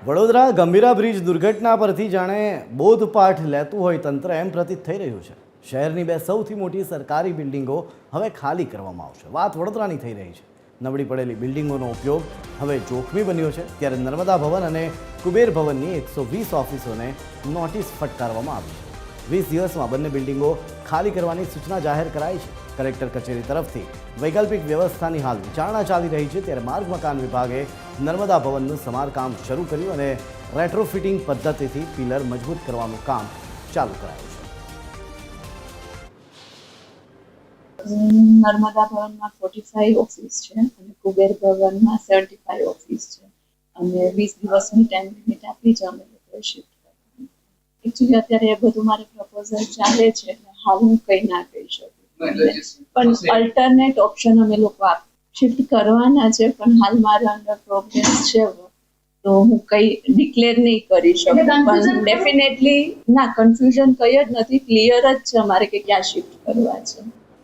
Vadodara Gambhira bridge દુર્ઘટના પરથી જાણે બોધપાઠ લેતું હોય તંત્ર એમ પ્રતીત થઈ રહ્યું છે। શહેરની બે સૌથી મોટી સરકારી બિલ્ડિંગો હવે ખાલી કરવામાં આવશે। વાત વડોદરાની થઈ રહી છે। નબળી પડેલી બિલ્ડિંગોનો ઉપયોગ હવે જોખમી બન્યો છે। ત્યારે નર્મદા ભવન અને કુબેર ભવનની 120 ઓફિસોને નોટિસ ફટકારવામાં આવી છે। 20 દિવસમાં બંને બિલ્ડિંગો ખાલી કરવાની સૂચના જાહેર કરાઈ છે। કલેક્ટર કચેરી તરફથી વૈકલ્પિક વ્યવસ્થાની હાલ વિચારણા ચાલી રહી છે। ત્યારે માર્ગ મકાન વિભાગે નર્મદા ભવનનું સમારકામ શરૂ કર્યું અને રેટ્રોફિટિંગ પદ્ધતિથી પિલર મજબૂત કરવાનું કામ ચાલુ કરાયું છે। નર્મદા ભવનમાં 45 ઓફિસ છે અને કુબેર ભવનમાં 75 ઓફિસ છે અને 20 દિવસની ટાઈમ લિમિટ આપી છે અમે લોકોએ શિફ્ટ કરવાની। એકચ્યુઅલી અત્યારે એ બધું મારે પ્રપોઝલ ચાલે છે એટલે હાલ હું કંઈ ના કહી શકું, પણ અલ્ટરનેટ ઓપ્શન અમે લોકો શિફ્ટ કરવાના છે, પણ હાલ મારા અંડર પ્રોગ્રેસ છે તો હું કંઈ ડિક્લેર નહીં કરી શકું। પણ ડેફિનેટલી ના, કન્ફ્યુઝન કંઈ જ નથી, ક્લિયર જ છે અમારે કે ક્યાં શિફ્ટ કરવા છે।